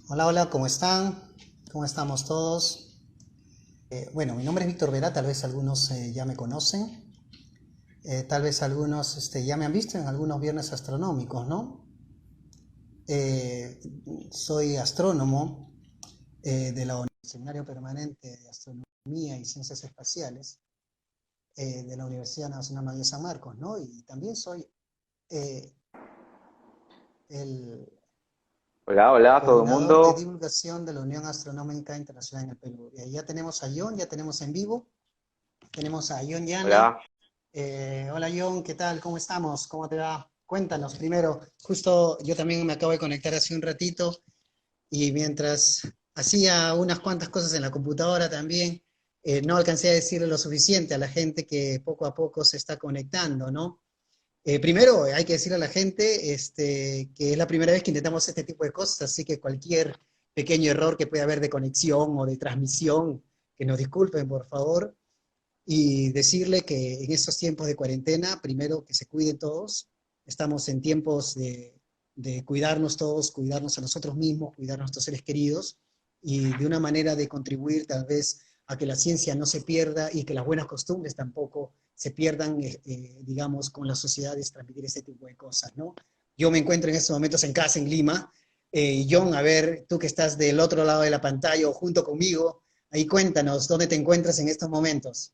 Hola, hola, ¿cómo están? ¿Cómo estamos todos? Bueno, mi nombre es Víctor Vera, tal vez algunos ya me conocen, tal vez algunos ya me han visto en algunos viernes astronómicos, ¿no? Eh, Soy astrónomo del Seminario Permanente de Astronomía y Ciencias Espaciales de la Universidad Nacional Mayor de San Marcos, ¿no? Y también soy eh, el Hola, hola a todo el coordinador de mundo. divulgación de la Unión Astronómica Internacional en el Perú. Ya tenemos a John, ya tenemos en vivo. Tenemos a John Llana. Hola. Hola John, ¿qué tal? ¿Cómo estamos? ¿Cómo te va? Cuéntanos primero. Justo yo también me acabo de conectar hace un ratito y mientras hacía unas cuantas cosas en la computadora también, no alcancé a decirle lo suficiente a la gente que poco a poco se está conectando, ¿no? Primero hay que decirle a la gente que es la primera vez que intentamos este tipo de cosas, así que cualquier pequeño error que pueda haber de conexión o de transmisión, que nos disculpen, por favor y decirle que en estos tiempos de cuarentena, primero que se cuiden todos, estamos en tiempos de cuidarnos todos, cuidarnos a nosotros mismos, cuidar a nuestros seres queridos, y de una manera de contribuir tal vez a que la ciencia no se pierda y que las buenas costumbres tampoco se pierdan, digamos, con las sociedades, transmitir este tipo de cosas, ¿no? Yo me encuentro en estos momentos en casa, en Lima, y John, a ver, tú que estás del otro lado de la pantalla o junto conmigo, ahí cuéntanos, ¿dónde te encuentras en estos momentos?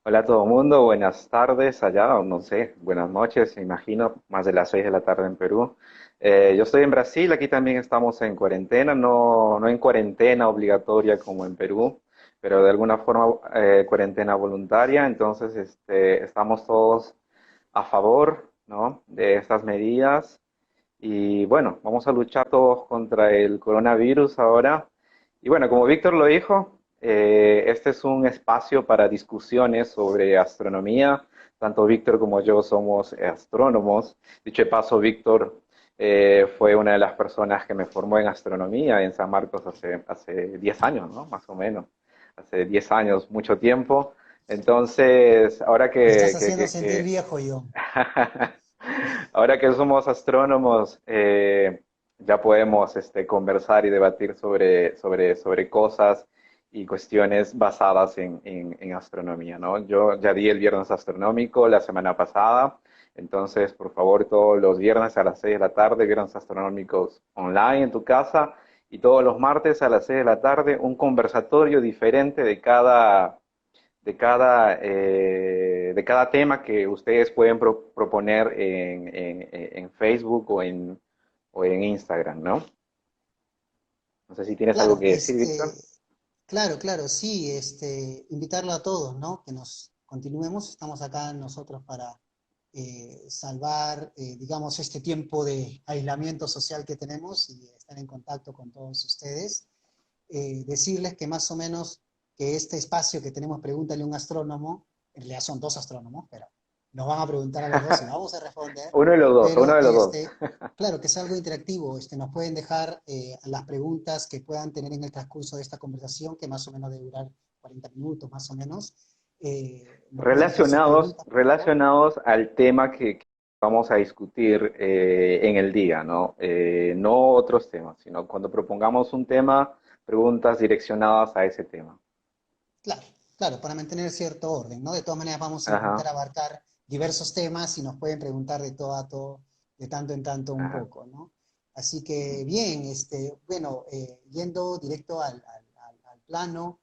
Hola a todo el mundo. Buenas tardes allá, o no sé, buenas noches, me imagino, más de las 6 de la tarde en Perú. Yo estoy en Brasil, aquí también estamos en cuarentena, no en cuarentena obligatoria como en Perú, pero de alguna forma cuarentena voluntaria. Entonces, estamos todos a favor, ¿no?, de estas medidas. Y bueno, vamos a luchar todos contra el coronavirus ahora. Y bueno, como Víctor lo dijo, este es un espacio para discusiones sobre astronomía. Tanto Víctor como yo somos astrónomos. Dicho de paso, Víctor fue una de las personas que me formó en astronomía en San Marcos hace 10 años, ¿no? Más o menos. Hace 10 años, mucho tiempo. Entonces, ahora Me estás haciendo sentir viejo, yo. ahora que somos astrónomos, ya podemos conversar y debatir sobre cosas y cuestiones basadas en astronomía, ¿no? Yo ya di el viernes astronómico la semana pasada, entonces, por favor, todos los viernes a las 6 de la tarde, viernes astronómicos online en tu casa, y todos los martes a las 6 de la tarde, un conversatorio diferente de cada tema que ustedes pueden proponer en Facebook o en Instagram, ¿no? No sé si tienes algo Claro, que decir, Víctor. claro, claro, sí, invitarlo a todos, ¿no? Que nos continuemos. Estamos acá nosotros para salvar, digamos, este tiempo de aislamiento social que tenemos y estar en contacto con todos ustedes. Decirles que más o menos que este espacio que tenemos, pregúntale a un astrónomo, en realidad son dos astrónomos, pero nos van a preguntar a los dos y vamos a responder, Uno de los dos, uno pero de los dos. claro que es algo interactivo, nos pueden dejar las preguntas que puedan tener en el transcurso de esta conversación, que más o menos debe durar 40 minutos más o menos. Nos pueden dejar sus preguntas, por favor. Relacionados al tema que vamos a discutir en el día, ¿no? No otros temas, sino cuando propongamos un tema, preguntas direccionadas a ese tema. Claro, claro, para mantener cierto orden, ¿no? De todas maneras vamos a intentar Ajá, abarcar diversos temas y nos pueden preguntar de todo a todo, de tanto en tanto un ajá. poco, ¿no? Así que bien, bueno, yendo directo al plano,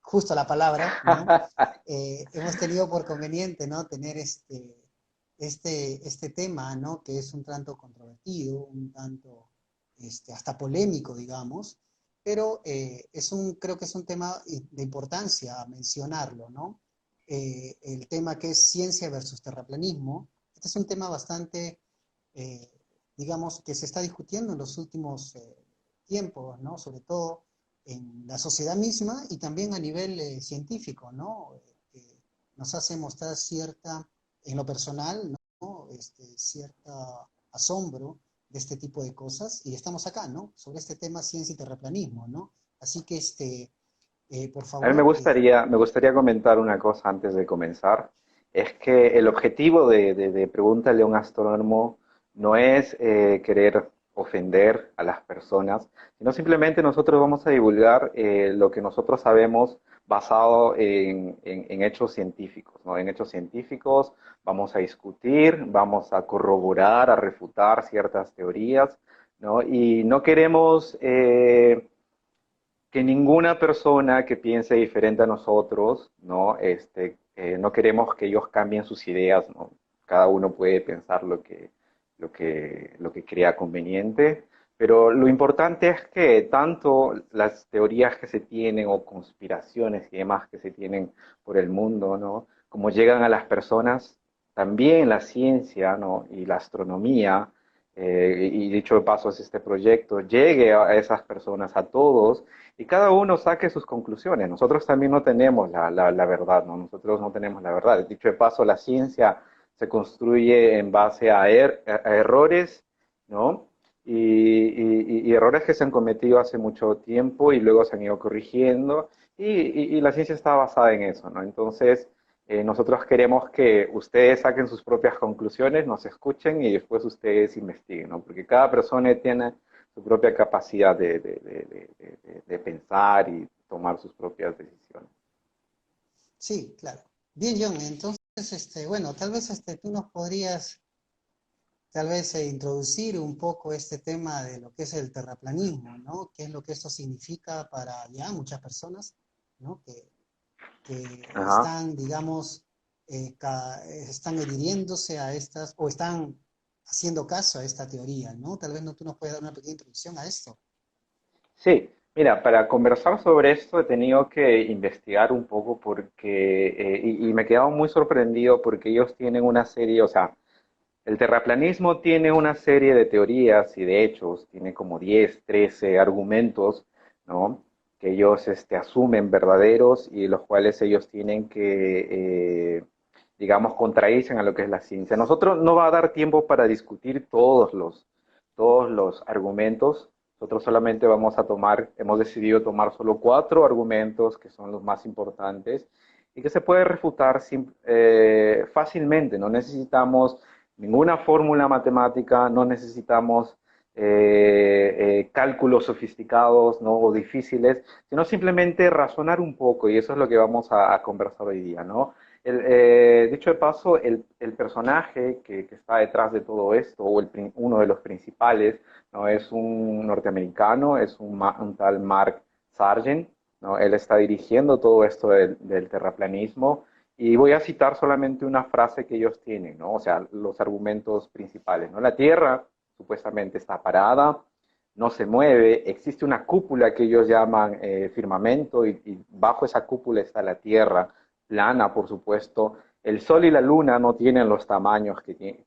justo la palabra, ¿no? Hemos tenido por conveniente, ¿no? Tener este tema, ¿no? Que es un tanto controvertido, un tanto hasta polémico, digamos, pero creo que es un tema de importancia mencionarlo, ¿no? El tema que es ciencia versus terraplanismo. Este es un tema bastante, eh, digamos, que se está discutiendo en los últimos tiempos, ¿no? Sobre todo en la sociedad misma y también a nivel científico, ¿no? Que nos hace mostrar cierta, en lo personal, ¿no? Cierta asombro de este tipo de cosas y estamos acá, ¿no? Sobre este tema ciencia y terraplanismo, ¿no? Así que, por A mí favor, me gustaría comentar una cosa antes de comenzar. Es que el objetivo de Pregúntale a un astrónomo no es querer ofender a las personas, sino simplemente nosotros vamos a divulgar lo que nosotros sabemos basado en hechos científicos, ¿no? En hechos científicos vamos a discutir, vamos a corroborar, a refutar ciertas teorías, ¿no? Y no queremos que ninguna persona que piense diferente a nosotros, ¿no? No queremos que ellos cambien sus ideas, ¿no? Cada uno puede pensar lo que crea conveniente, pero lo importante es que tanto las teorías que se tienen o conspiraciones y demás que se tienen por el mundo, ¿no? Como llegan a las personas, también la ciencia, ¿no? Y la astronomía, y dicho de paso es este proyecto, llegue a esas personas, a todos, y cada uno saque sus conclusiones. Nosotros también no tenemos la verdad, ¿no? Nosotros no tenemos la verdad. Dicho de paso, la ciencia se construye en base a errores, ¿no? Y errores que se han cometido hace mucho tiempo y luego se han ido corrigiendo, y la ciencia está basada en eso, ¿no? Entonces, nosotros queremos que ustedes saquen sus propias conclusiones, nos escuchen y después ustedes investiguen, ¿no? Porque cada persona tiene su propia capacidad de pensar y tomar sus propias decisiones. Sí, claro. Bien, John, entonces, bueno, tal vez tú nos podrías, tal vez, introducir un poco este tema de lo que es el terraplanismo, ¿no? ¿Qué es lo que esto significa para ya muchas personas, ¿no? Que Ajá. están, digamos, están adhiriéndose a estas, o están haciendo caso a esta teoría, ¿no? Tal vez no, tú nos puedes dar una pequeña introducción a esto. Sí, mira, para conversar sobre esto he tenido que investigar un poco porque, y me he quedado muy sorprendido porque ellos tienen una serie, o sea, el terraplanismo tiene una serie de teorías y de hechos, tiene como 10, 13 argumentos, ¿no? Que ellos asumen verdaderos y los cuales ellos tienen que, digamos, contradicen a lo que es la ciencia. Nosotros no va a dar tiempo para discutir todos los argumentos. Nosotros solamente vamos a tomar, hemos decidido tomar solo 4 argumentos que son los más importantes y que se puede refutar fácilmente. No necesitamos ninguna fórmula matemática, no necesitamos cálculos sofisticados, ¿no? O difíciles, sino simplemente razonar un poco, y eso es lo que vamos a conversar hoy día, ¿no? Dicho de paso, el personaje que está detrás de todo esto, o uno de los principales, ¿no? Es un norteamericano, es un tal Mark Sargent, ¿no? Él está dirigiendo todo esto del terraplanismo, y voy a citar solamente una frase que ellos tienen, ¿no? O sea, los argumentos principales, ¿no? La Tierra supuestamente está parada, no se mueve, existe una cúpula que ellos llaman firmamento, y bajo esa cúpula está la Tierra, plana, por supuesto. El Sol y la Luna no tienen los tamaños que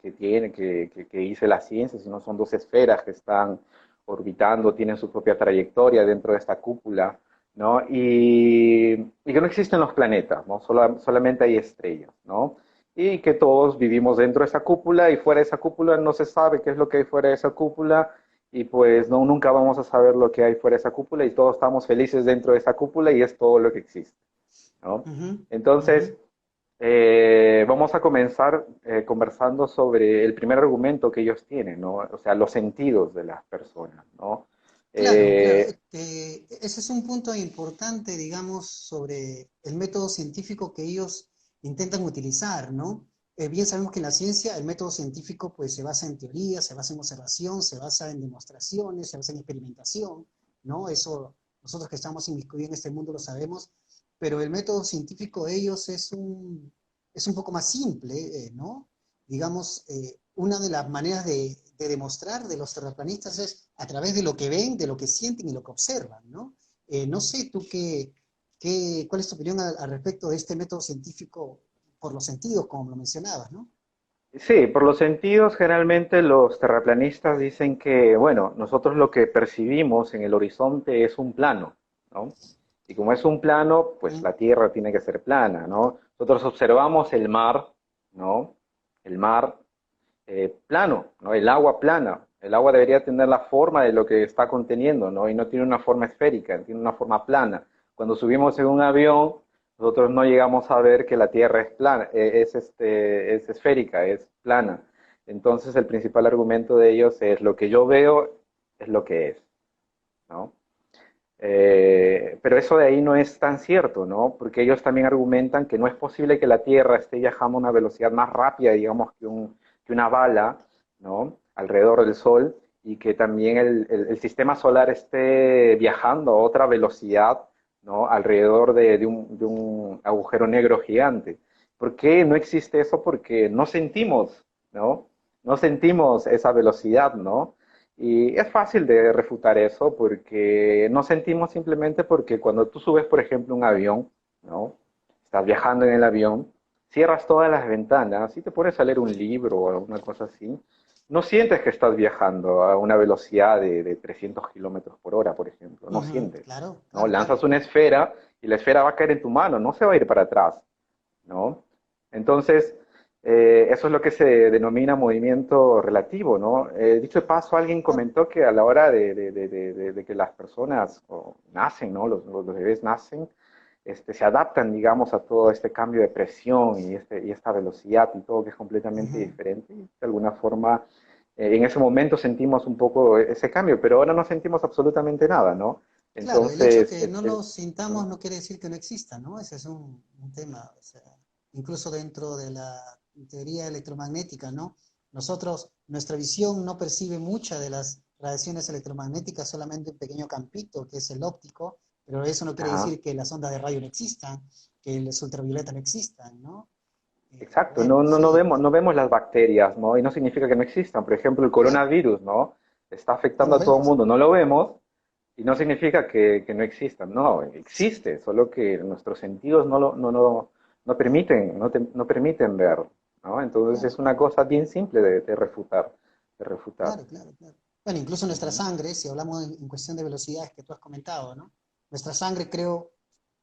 dice la ciencia, sino son dos esferas que están orbitando, tienen su propia trayectoria dentro de esta cúpula, ¿no? Y que no existen los planetas, ¿no? Solamente hay estrellas, ¿no? Y que todos vivimos dentro de esa cúpula, y fuera de esa cúpula no se sabe qué es lo que hay fuera de esa cúpula, y pues no, nunca vamos a saber lo que hay fuera de esa cúpula, y todos estamos felices dentro de esa cúpula y es todo lo que existe, ¿no? Ujú, Entonces, ujú. vamos a comenzar conversando sobre el primer argumento que ellos tienen, ¿no? O sea, los sentidos de las personas, ¿no? Claro, claro. Eh, Ese es un punto importante, digamos, sobre el método científico que ellos intentan utilizar, ¿no? Bien sabemos que en la ciencia el método científico pues se basa en teoría, se basa en observación, se basa en demostraciones, se basa en experimentación, ¿no? Eso nosotros que estamos inmiscuidos en este mundo lo sabemos, pero el método científico de ellos es un poco más simple, ¿no? Digamos, una de las maneras de demostrar de los terraplanistas es a través de lo que ven, de lo que sienten y lo que observan, ¿no? No sé tú cuál es tu opinión al respecto de este método científico por los sentidos, como lo mencionabas, ¿no? sí, por los sentidos, generalmente los terraplanistas dicen que, bueno, nosotros lo que percibimos en el horizonte es un plano, ¿no? Y como es un plano, pues Mm, la Tierra tiene que ser plana, ¿no? Nosotros observamos el mar, ¿no? El mar plano, ¿no? El agua plana. El agua debería tener la forma de lo que está conteniendo, ¿no? Y no tiene una forma esférica, tiene una forma plana. Cuando subimos en un avión, nosotros no llegamos a ver que la Tierra es plana, es esférica, es plana. Entonces el principal argumento de ellos es lo que yo veo es lo que es, ¿no? Pero eso de ahí no es tan cierto, ¿no? Porque ellos también argumentan que no es posible que la Tierra esté viajando a una velocidad más rápida, digamos, que una bala, ¿no? Alrededor del Sol, y que también el sistema solar esté viajando a otra velocidad, ¿no? Alrededor de un agujero negro gigante. ¿Por qué no existe eso? Porque no sentimos, ¿no? No sentimos esa velocidad, ¿no? Y es fácil de refutar eso porque no sentimos simplemente porque cuando tú subes, por ejemplo, un avión, ¿no? Estás viajando en el avión, cierras todas las ventanas y te pones a leer un libro o alguna cosa así, no sientes que estás viajando a una velocidad de 300 kilómetros por hora, por ejemplo, no Ujú, sientes, claro, ¿no? claro, claro. Lanzas una esfera y la esfera va a caer en tu mano, no se va a ir para atrás, ¿no? Entonces, eso es lo que se denomina movimiento relativo, ¿no? Dicho de paso, alguien Claro. comentó que a la hora de que las personas nacen, ¿no? Los bebés nacen, se adaptan, digamos, a todo este cambio de presión y esta velocidad y todo que es completamente Ujú. diferente. Y de alguna forma, en ese momento sentimos un poco ese cambio, pero ahora no sentimos absolutamente nada, ¿no? Claro, el hecho Entonces, que no lo sintamos no quiere decir que no exista, ¿no? Ese es un tema, o sea, incluso dentro de la teoría electromagnética, ¿no? Nosotros, nuestra visión no percibe muchas de las radiaciones electromagnéticas, solamente un pequeño campito, que es el óptico, pero eso no quiere ajá. decir que las ondas de radio no existan, que los ultravioleta no existan, ¿no? Exacto, Bueno, sí, no vemos las bacterias, ¿no? Y no significa que no existan. Por ejemplo, el claro, coronavirus, ¿no? Está no afectando los a todo el vemos. mundo, no lo vemos y no significa que no existan. No, existe, solo que nuestros sentidos no permiten, no permiten ver, ¿no? Entonces Claro, es una cosa bien simple de refutar, de refutar. claro, claro, claro. Bueno, incluso nuestra Ujú. sangre, si hablamos en cuestión de velocidades que tú has comentado, ¿no? Nuestra sangre, creo,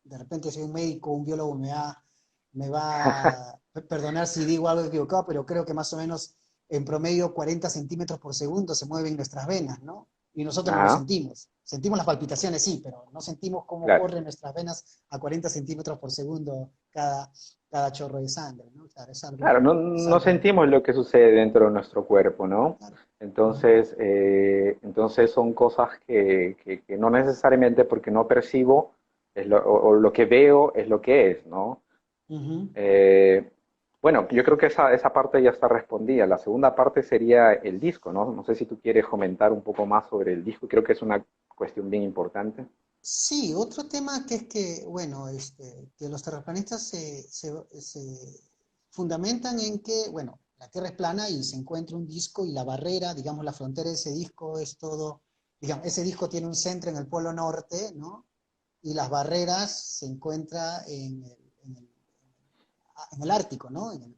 de repente soy un médico, un biólogo me va a perdonar si digo algo equivocado, pero creo que más o menos en promedio 40 centímetros por segundo se mueven nuestras venas, ¿no? Y nosotros no lo Ajá, sentimos. Sentimos las palpitaciones, sí, pero no sentimos cómo claro. corren nuestras venas a 40 centímetros por segundo cada chorro de sangre, ¿no? Claro, Claro, es no algo, sentimos lo que sucede dentro de nuestro cuerpo, ¿no? claro. Ujú, Entonces son cosas que no necesariamente porque no percibo o lo que veo es lo que es, ¿no? ujú. Eh, bueno, yo creo que esa parte ya está respondida. La segunda parte sería el disco, ¿no? No sé si tú quieres comentar un poco más sobre el disco. Creo que es una cuestión bien importante. Sí, otro tema que es que, bueno, que los terraplanistas se fundamentan en que, bueno, la Tierra es plana y se encuentra un disco y la barrera, digamos, la frontera de ese disco es todo, digamos, ese disco tiene un centro en el polo norte, ¿no? Y las barreras se encuentran en el Ártico, ¿no? En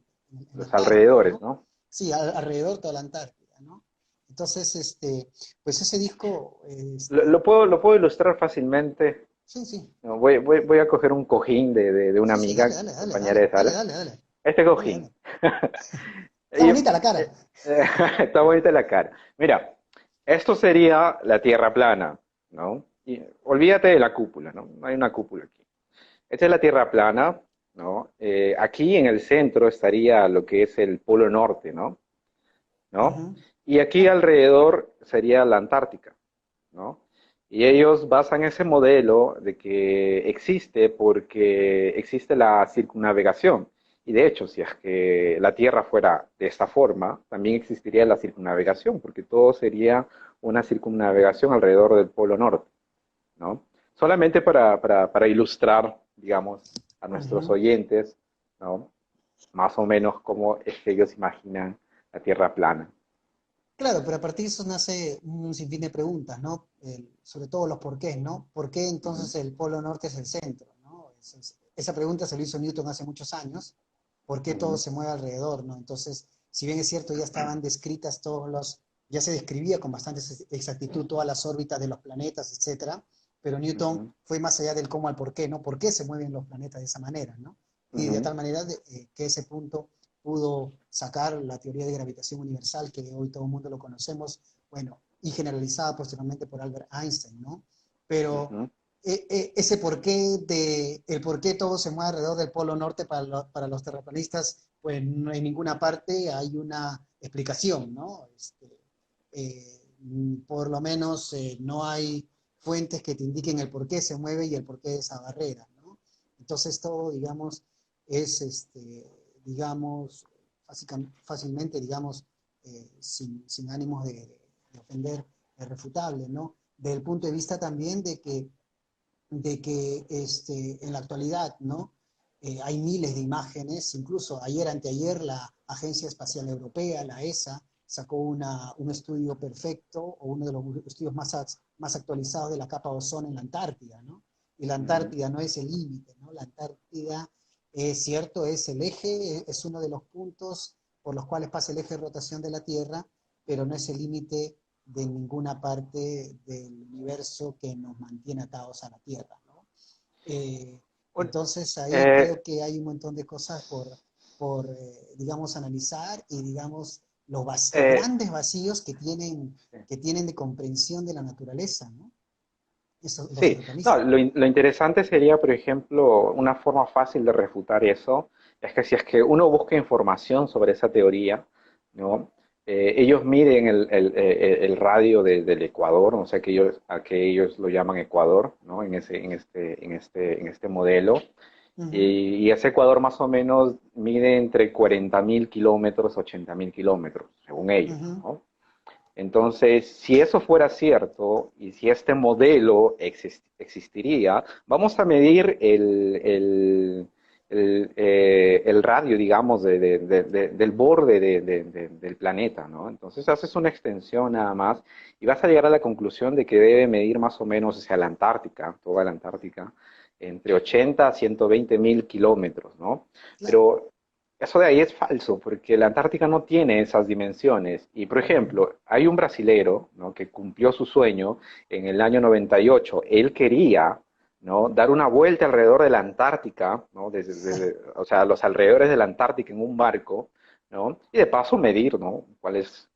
la Los Antártida, alrededores, ¿no? ¿no? Sí, alrededor de toda la Antártida, ¿no? Entonces, pues ese disco, Lo puedo ilustrar fácilmente. sí, sí. No, voy a coger un cojín de una Sí, sí, dale, amiga, dale, dale, compañera dale, de dale, sala. dale, dale, Este dale, cojín. dale. Está Y, bonita la cara. está bonita la cara. Mira, esto sería la Tierra plana, ¿no? Y olvídate de la cúpula, ¿no? No hay una cúpula aquí. Esta es la Tierra plana, ¿no? Aquí en el centro estaría lo que es el Polo Norte, ¿no? ¿No? Ujú, Y aquí claro. alrededor sería la Antártica, ¿no? Y ellos basan ese modelo de que existe porque existe la circunnavegación. Y de hecho, si es que la Tierra fuera de esta forma, también existiría la circunnavegación, porque todo sería una circunnavegación alrededor del Polo Norte, ¿no? Solamente para ilustrar, digamos, a nuestros Ujú. oyentes, ¿no? Más o menos cómo es que ellos imaginan la Tierra plana. Claro, pero a partir de eso nace un sinfín de preguntas, ¿no? Sobre todo los porqués, ¿no? ¿Por qué Ujú, entonces el polo norte es el centro, ¿no? Esa pregunta se lo hizo Newton hace muchos años. ¿Por qué todo ujú, se mueve alrededor, ¿no? Entonces, si bien es cierto, ya estaban descritas ya se describía con bastante exactitud todas las órbitas de los planetas, etcétera, pero Newton ujú, fue más allá del cómo al por qué, ¿no? ¿Por qué se mueven los planetas de esa manera, ¿no? Y de ujú, tal manera que ese punto pudo sacar la teoría de gravitación universal, que hoy todo el mundo lo conocemos, bueno, y generalizada posteriormente por Albert Einstein, ¿no? Pero ujú. ese porqué el por qué todo se mueve alrededor del polo norte para los terraplanistas, pues no hay ninguna parte, hay una explicación, ¿no? por lo menos no hay fuentes que te indiquen el por qué se mueve y el por qué de esa barrera, ¿no? Entonces todo, digamos, es, digamos, fácilmente, digamos, sin ánimos de ofender, es refutable, ¿no? Desde el punto de vista también de que en la actualidad, ¿no? Hay miles de imágenes, incluso ayer, anteayer, la Agencia Espacial Europea, la ESA, sacó un estudio perfecto, o uno de los estudios más actualizados de la capa de ozono en la Antártida, ¿no? Y la Ujú. Antártida no es el límite, ¿no? La Antártida, es cierto, es el eje, es uno de los puntos por los cuales pasa el eje de rotación de la Tierra, pero no es el límite de ninguna parte del universo que nos mantiene atados a la Tierra, ¿no? Eh, Un- entonces ahí eh, creo que hay un montón de cosas digamos, analizar y, digamos, los eh, grandes vacíos sí. que tienen de comprensión de la naturaleza, ¿no? Los Sí, no, terraplanistas. lo interesante sería, por ejemplo, una forma fácil de refutar eso, es que si es que uno busca información sobre esa teoría, ¿no? Ellos miden el radio del Ecuador, o sea, a que ellos lo llaman Ecuador, ¿no? En este modelo, Ujú, y ese Ecuador más o menos mide entre 40.000 kilómetros, 80.000 kilómetros, según ellos, ujú, ¿no? Entonces, si eso fuera cierto y si este modelo existiría, vamos a medir el radio, digamos, del borde del planeta, ¿no? Entonces haces una extensión nada más y vas a llegar a la conclusión de que debe medir más o menos hacia la Antártica, toda la Antártica, entre 80 a 120.000 kilómetros, ¿no? claro. Pero eso de ahí es falso, porque la Antártica no tiene esas dimensiones. Y, por Ujú, ejemplo, hay un brasilero, ¿no? Que cumplió su sueño en el año 98. Él quería, ¿no? Dar una vuelta alrededor de la Antártica, ¿no? O sea, los alrededores de la Antártica en un barco, ¿no? Y de paso medir, ¿no? Cuál es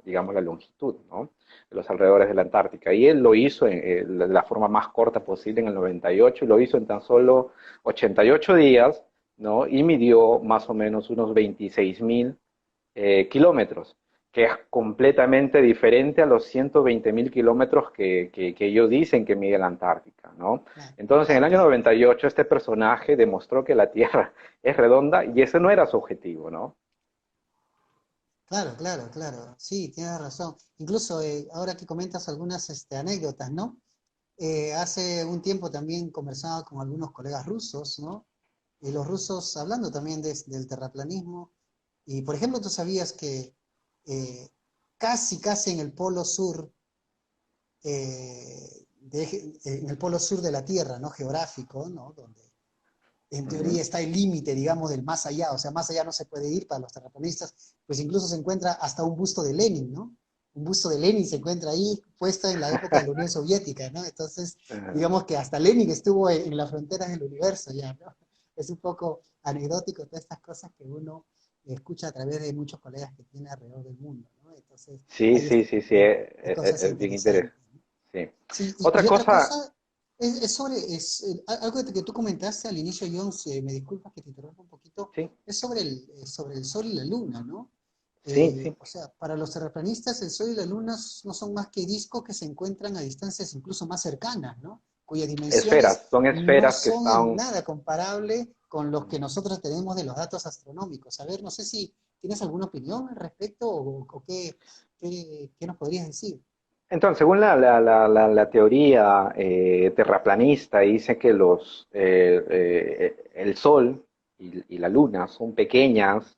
digamos, la longitud, ¿no? De los alrededores de la Antártica. Y él lo hizo de la forma más corta posible en el 98 y lo hizo en tan solo 88 días, ¿no? Y midió más o menos unos 26.000 kilómetros, que es completamente diferente a los 120.000 kilómetros que ellos dicen que mide la Antártica, ¿no? claro, Entonces, en el claro, año claro. 98, este personaje demostró que la Tierra es redonda y ese no era su objetivo, ¿no? Claro, claro, claro. Sí, tienes razón. Incluso ahora que comentas algunas anécdotas, ¿no? Hace un tiempo también conversaba con algunos colegas rusos, ¿no? Y los rusos hablando también del terraplanismo. Y por ejemplo, tú sabías que eh, casi en el polo sur, en el polo sur de la Tierra, ¿no? Geográfico, ¿no? Donde en Ujú. teoría está el límite, digamos, del más allá, o sea, más allá no se puede ir para los terraplanistas, pues incluso se encuentra hasta un busto de Lenin, ¿no? Un busto de Lenin se encuentra ahí, puesto en la época de la Unión Soviética, ¿no? Entonces, Uh, digamos que hasta Lenin estuvo en las fronteras del universo ya, ¿no? Es un poco anecdótico todas estas cosas que uno escucha a través de muchos colegas que tiene alrededor del mundo, ¿no? Entonces, sí, hay sí, este sí, sí, tipo de cosas es bien interesante. interesantes, ¿no? Sí. Sí, Otra y otra cosa, cosa es sobre, algo que tú comentaste al inicio, John, me disculpas que te interrumpa un poquito, sí, es sobre el Sol y la Luna, ¿no? sí, sí. O sea, para los terraplanistas el Sol y la Luna no son más que discos que se encuentran a distancias incluso más cercanas, ¿no? Cuyas dimensiones Son no esferas que son en están. nada comparable con los que nosotros tenemos de los datos astronómicos. A ver, no sé si tienes alguna opinión al respecto o qué nos podrías decir. Entonces, según la teoría terraplanista, dice que el Sol y la Luna son pequeñas,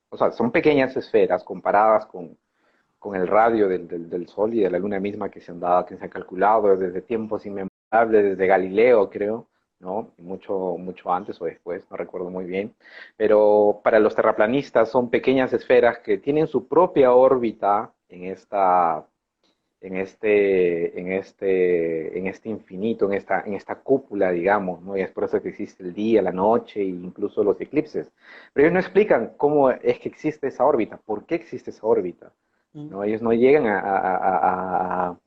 o sea, son pequeñas esferas comparadas con el radio del Sol y de la Luna misma que se ha calculado desde tiempos inmemorables, desde Galileo, creo, ¿no? Y mucho antes o después, no recuerdo muy bien. Pero para los terraplanistas son pequeñas esferas que tienen su propia órbita en este infinito, en esta cúpula, digamos, ¿no? Y es por eso que existe el día, la noche e incluso los eclipses. Pero ellos no explican cómo es que existe esa órbita, por qué existe esa órbita, Mm, ¿no? Ellos no llegan a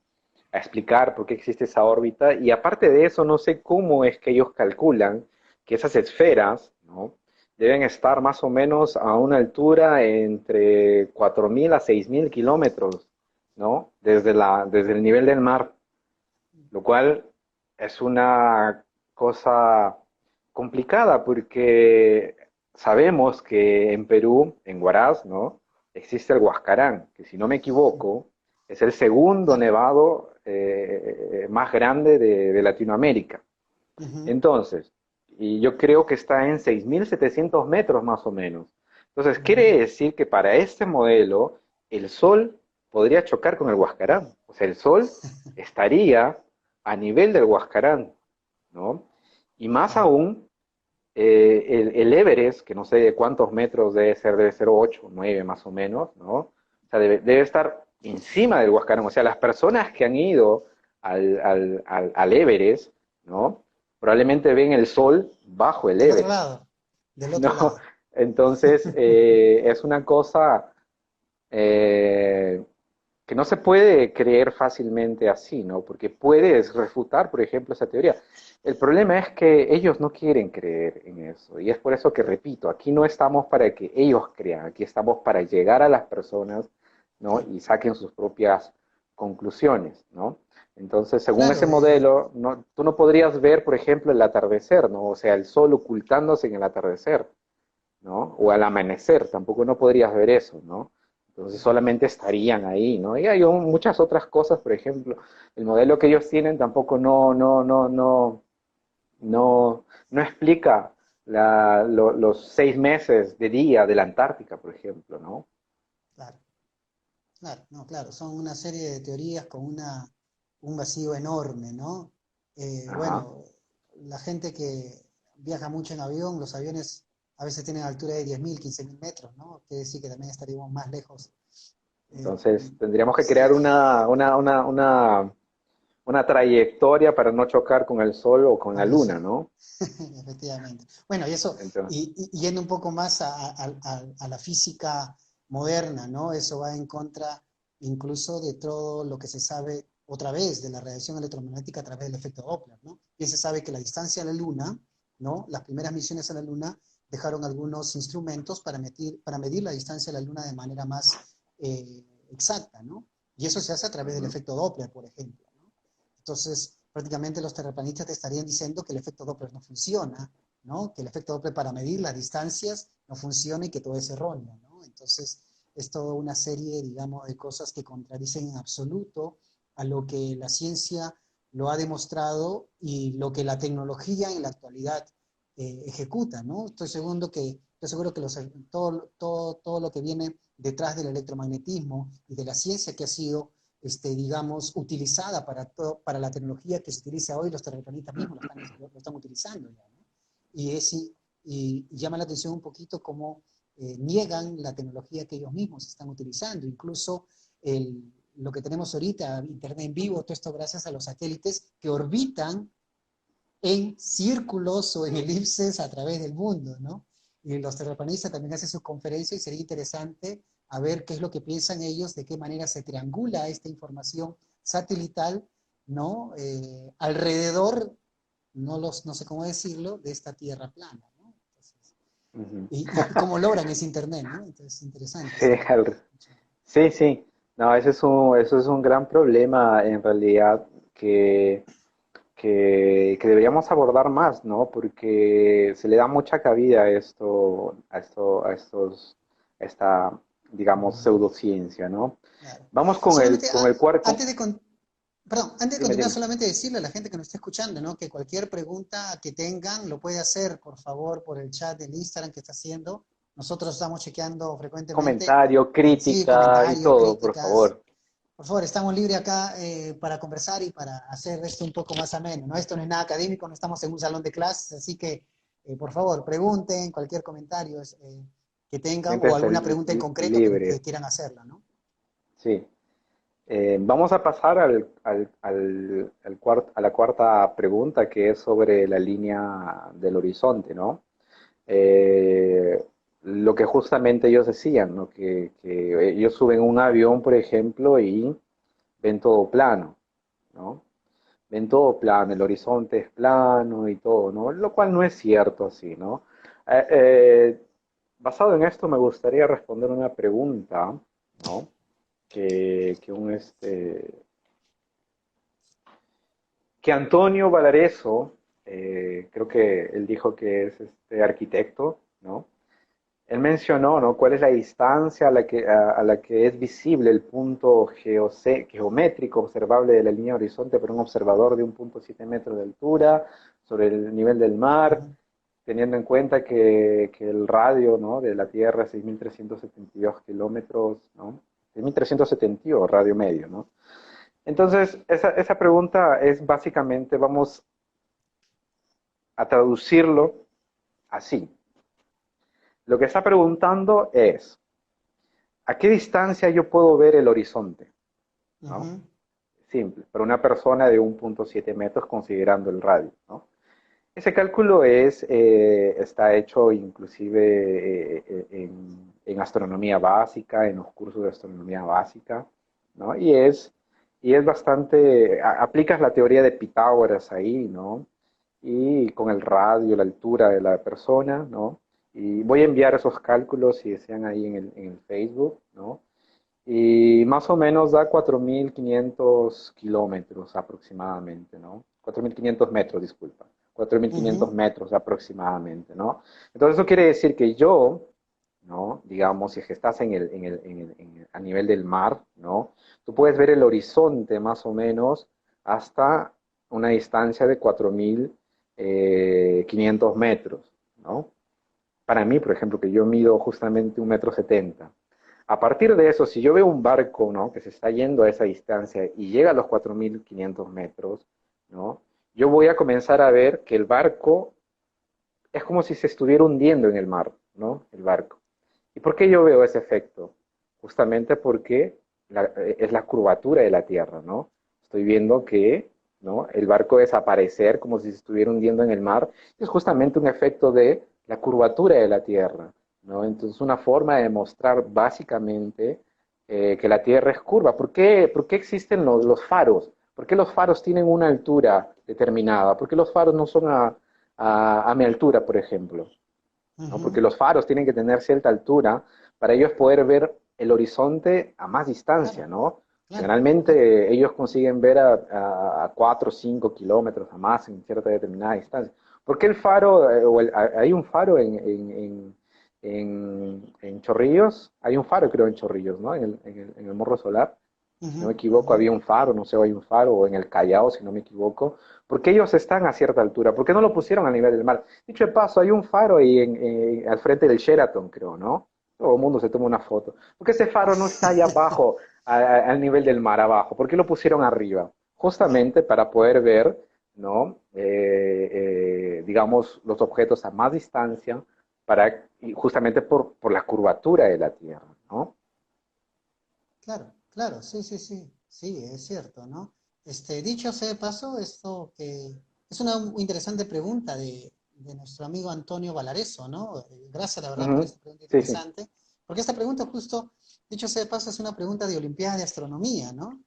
explicar por qué existe esa órbita y aparte de eso, no sé cómo es que ellos calculan que esas esferas, ¿no? deben estar más o menos a una altura entre 4.000 a 6.000 kilómetros, ¿no? Desde el nivel del mar, lo cual es una cosa complicada porque sabemos que en Perú, en Huaraz, ¿no? Existe el Huascarán, que si no me equivoco, es el segundo Claro. nevado más grande de Latinoamérica. Ujú, Entonces, y yo creo que está en 6.700 metros más o menos. Entonces, quiere ujú. decir que para este modelo, el Sol podría chocar con el Huascarán. O sea, el Sol estaría a nivel del Huascarán, ¿no? Y más Claro. aún, el Everest, que no sé de cuántos metros debe ser 8, 9 más o menos, ¿no? O sea, debe estar encima del Huascarán. O sea, las personas que han ido al Everest, ¿no? Probablemente ven el sol bajo el Del otro Everest, lado, del otro ¿no? lado. Entonces, es una cosa eh, que no se puede creer fácilmente así, ¿no? Porque puedes refutar, por ejemplo, esa teoría. El problema es que ellos no quieren creer en eso. Y es por eso que, repito, aquí no estamos para que ellos crean, aquí estamos para llegar a las personas, ¿no? Claro, Y saquen sus propias conclusiones, ¿no? Entonces, según ese claro, modelo, no, tú no podrías ver, por ejemplo, el atardecer, ¿no? O sea, el sol ocultándose en el atardecer, ¿no? O al amanecer, tampoco no podrías ver eso, ¿no? Entonces claro, solamente estarían ahí, ¿no? Y hay muchas otras cosas, por ejemplo, el modelo que ellos tienen tampoco no explica los 6 meses de día de la Antártica, por ejemplo, ¿no? claro, claro, no, claro, son una serie de teorías con un vacío enorme, ¿no? Ajá. Bueno, la gente que viaja mucho en avión, los aviones a veces tienen altura de 10.000, 15.000 metros, ¿no? Quiere decir que también estaríamos más lejos. Eh, Entonces tendríamos que crear sí, una trayectoria para no chocar con el Sol o con la con el Luna, sol. ¿no? Efectivamente. Bueno, y eso, Entonces, y yendo un poco más a la física moderna, ¿no? Eso va en contra incluso de todo lo que se sabe otra vez de la radiación electromagnética a través del efecto Doppler, ¿no? Y se sabe que la distancia a la Luna, ¿no? Las primeras misiones a la Luna dejaron algunos instrumentos para medir la distancia a la Luna de manera más exacta, ¿no? Y eso se hace a través del ujú. efecto Doppler, por ejemplo, ¿no? Entonces, prácticamente los terraplanistas te estarían diciendo que el efecto Doppler no funciona, ¿no? Que el efecto Doppler para medir las distancias no funciona y que todo es erróneo, ¿no? Entonces, es toda una serie, digamos, de cosas que contradicen en absoluto a lo que la ciencia lo ha demostrado y lo que la tecnología en la actualidad ejecuta, ¿no? Estoy seguro que todo lo que viene detrás del electromagnetismo y de la ciencia que ha sido digamos, utilizada para la tecnología que se utiliza hoy, los terraplanistas mismos lo están utilizando ya, ¿no? Y, es, y llama la atención un poquito cómo niegan la tecnología que ellos mismos están utilizando, incluso lo que tenemos ahorita, Internet en vivo, todo esto gracias a los satélites que orbitan en círculos o en elipses a través del mundo, ¿no? Y los terraplanistas también hacen sus conferencias y sería interesante a ver qué es lo que piensan ellos, de qué manera se triangula esta información satelital, ¿no? Alrededor, no sé cómo decirlo, de esta tierra plana, ¿no? Entonces, Ujú. y cómo logran ese Internet, ¿no? Entonces, interesante, Sí, sería. sí, sí. No, eso es un gran problema en realidad que deberíamos abordar más, ¿no? Porque se le da mucha cabida a esta, digamos, Uh, pseudociencia, ¿no? claro. Vamos Solamente, con el cuarto. antes de, perdón, antes de Dime, continuar, dime. solamente decirle a la gente que nos está escuchando, ¿no? Que cualquier pregunta que tengan lo puede hacer, por favor, por el chat del Instagram que está haciendo. Nosotros estamos chequeando frecuentemente, Comentario, sí, crítica y comentarios, todo, por críticas. favor. Por favor, estamos libres acá para conversar y para hacer esto un poco más ameno, ¿no? Esto no es nada académico, no estamos en un salón de clases, así que, por favor, pregunten cualquier comentario que tengan o Siéntese alguna pregunta en concreto que libre. quieran hacerla, ¿no? Sí. Vamos a pasar a la cuarta pregunta, que es sobre la línea del horizonte, ¿no? Eh, lo que justamente ellos decían, ¿no? Que ellos suben un avión, por ejemplo, y ven todo plano, ¿no? Ven todo plano, el horizonte es plano y todo, ¿no? Lo cual no es cierto así, ¿no? Eh, eh, Basado en esto, me gustaría responder una pregunta, ¿no? Que un que Antonio Valareso, creo que él dijo que es arquitecto, ¿no? Él mencionó, ¿no? ¿Cuál es la distancia a la que es visible el punto geométrico observable de la línea de horizonte por un observador de 1,7 metros de altura sobre el nivel del mar, Ujú, teniendo en cuenta que el radio, ¿no? de la Tierra es 6.372 kilómetros, ¿no? 6.372 radio medio, ¿no? Entonces, esa pregunta es básicamente, vamos a traducirlo así. Lo que está preguntando es, ¿a qué distancia yo puedo ver el horizonte? ¿No? ujú, Simple, para una persona de 1,7 metros considerando el radio, ¿no? Ese cálculo está hecho inclusive en astronomía básica, en los cursos de astronomía básica, ¿no? Y es bastante, aplicas la teoría de Pitágoras ahí, ¿no? Y con el radio, la altura de la persona, ¿no? Y voy a enviar esos cálculos si desean ahí en el Facebook, ¿no? Y más o menos da 4.500 kilómetros aproximadamente, ¿no? 4.500 metros, disculpa. 4.500 ujú. metros aproximadamente, ¿no? Entonces eso quiere decir que yo, ¿no? Digamos, si es que estás a nivel del mar, ¿no? Tú puedes ver el horizonte más o menos hasta una distancia de 4.500 metros, ¿no? Para mí, por ejemplo, que yo mido justamente 1,70 m. A partir de eso, si yo veo un barco, ¿no? que se está yendo a esa distancia y llega a los 4.500 metros, ¿no? Yo voy a comenzar a ver que el barco es como si se estuviera hundiendo en el mar, ¿no? El barco. ¿Y por qué yo veo ese efecto? Justamente porque es la curvatura de la Tierra, ¿no? Estoy viendo que, ¿no? El barco desaparecer como si se estuviera hundiendo en el mar, es justamente un efecto de la curvatura de la Tierra, ¿no? Entonces, una forma de demostrar básicamente que la Tierra es curva. ¿Por qué existen los faros? ¿Por qué los faros tienen una altura determinada? ¿Por qué los faros no son a mi altura, por ejemplo? ¿No? Porque Ujú. los faros tienen que tener cierta altura para ellos poder ver el horizonte a más distancia, Claro, ¿no? claro, claro. Generalmente ellos consiguen ver a 4 o 5 kilómetros a más en cierta determinada distancia. ¿Por qué el faro, hay un faro en Chorrillos? Hay un faro creo en Chorrillos, ¿no? En el Morro Solar, si Ujú, no me equivoco, ujú. había un faro, no sé, hay un faro, o en el Callao, si no me equivoco, porque ellos están a cierta altura, ¿por qué no lo pusieron a nivel del mar? Dicho de paso, hay un faro ahí al frente del Sheraton, creo, ¿no? Todo el mundo se toma una foto. ¿Por qué ese faro no está allá abajo, al nivel del mar abajo? ¿Por qué lo pusieron arriba? Justamente para poder ver, ¿no? Digamos, los objetos a más distancia, y justamente por la curvatura de la Tierra, ¿no? Claro, claro, sí, sí, sí, sí, es cierto, ¿no? Dicho sea de paso, esto que es una interesante pregunta de nuestro amigo Antonio Valareso, ¿no? Gracias, la verdad, por Ujú. esta pregunta Sí, sí. interesante, porque esta pregunta justo, dicho sea de paso, es una pregunta de Olimpiadas de Astronomía, ¿no?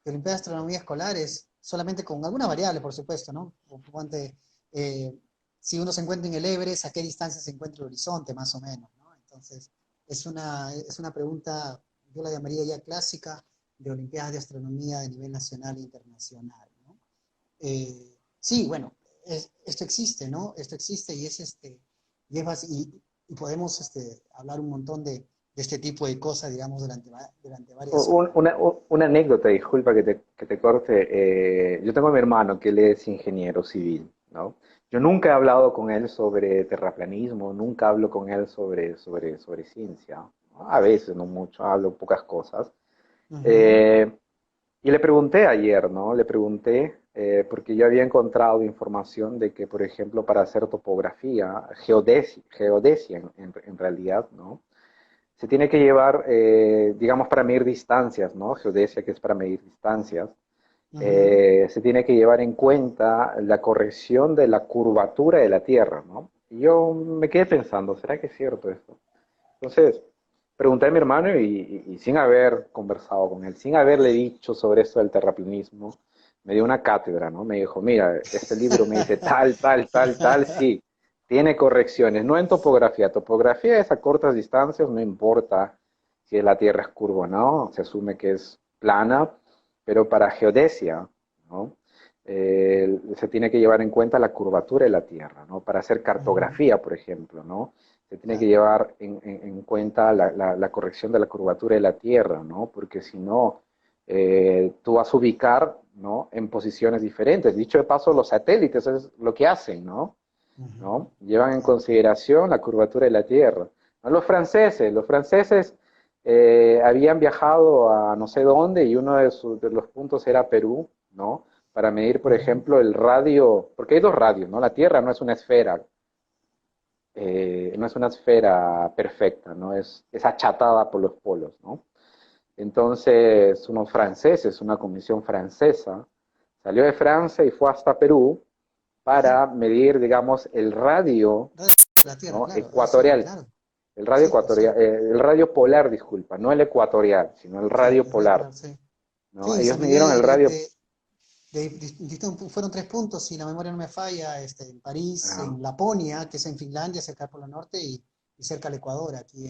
De Olimpiadas de Astronomía escolares, solamente con alguna variable, por supuesto, ¿no? Ponte, eh, si uno se encuentra en el Everest, ¿a qué distancia se encuentra el horizonte, más o menos, ¿no? Entonces, es una pregunta, yo la llamaría ya clásica, de Olimpiadas de Astronomía de nivel nacional e internacional, ¿no? Sí, bueno, esto existe, ¿no? Esto existe y podemos hablar un montón de este tipo de cosas, digamos, durante varias Un- horas. Una, una anécdota, disculpa que te corte. Yo tengo a mi hermano que él es ingeniero civil, ¿no? Yo nunca he hablado con él sobre terraplanismo, nunca hablo con él sobre ciencia, ¿no? A veces, no mucho, hablo pocas cosas. Ujú, Eh, y le pregunté ayer, ¿no? Le pregunté, porque yo había encontrado información de que, por ejemplo, para hacer topografía, geodesia en realidad, ¿no? Se tiene que llevar, digamos, para medir distancias, ¿no? Geodesia, que es para medir distancias, ujú. se tiene que llevar en cuenta la corrección de la curvatura de la Tierra, ¿no? Y yo me quedé pensando, ¿será que es cierto esto? Entonces, pregunté a mi hermano y sin haber conversado con él, sin haberle dicho sobre esto del terraplanismo, me dio una cátedra, ¿no? Me dijo, mira, este libro me dice tal, tal, tal, tal, sí. tiene correcciones, no en topografía. Topografía es a cortas distancias, no importa si la Tierra es curva o no, se asume que es plana, pero para geodesia, ¿no? Se tiene que llevar en cuenta la curvatura de la Tierra, ¿no? Para hacer Ujú, cartografía, por ejemplo, ¿no? Se tiene que claro. llevar en cuenta la corrección de la curvatura de la Tierra, ¿no? Porque si no, tú vas a ubicar, ¿no? En posiciones diferentes. Dicho de paso, los satélites es lo que hacen, ¿no? Ujú, ¿No? Llevan en claro. consideración la curvatura de la Tierra. ¿No? Los franceses habían viajado a no sé dónde y uno de los puntos era Perú, ¿no? Para medir, por Ujú, ejemplo, el radio, porque hay dos radios, ¿no? La Tierra no es una esfera perfecta, ¿no? Es achatada por los polos, ¿no? Entonces, unos franceses, una comisión francesa, salió de Francia y fue hasta Perú claro. para medir, digamos, el radio, Radio de la Tierra, ¿no? claro. Ah, sí, Ecuatorial, claro. el radio Sí, ecuatorial, exacto. el radio polar, disculpa, no el ecuatorial, sino el Sí, radio el radio polar, polar, sí. ¿no? Sí, se Ellos midió midieron el radio, fueron 3 puntos, si la memoria no me falla, en París, ajá, en Laponia, que es en Finlandia, cerca del Polo Norte, y cerca del Ecuador, aquí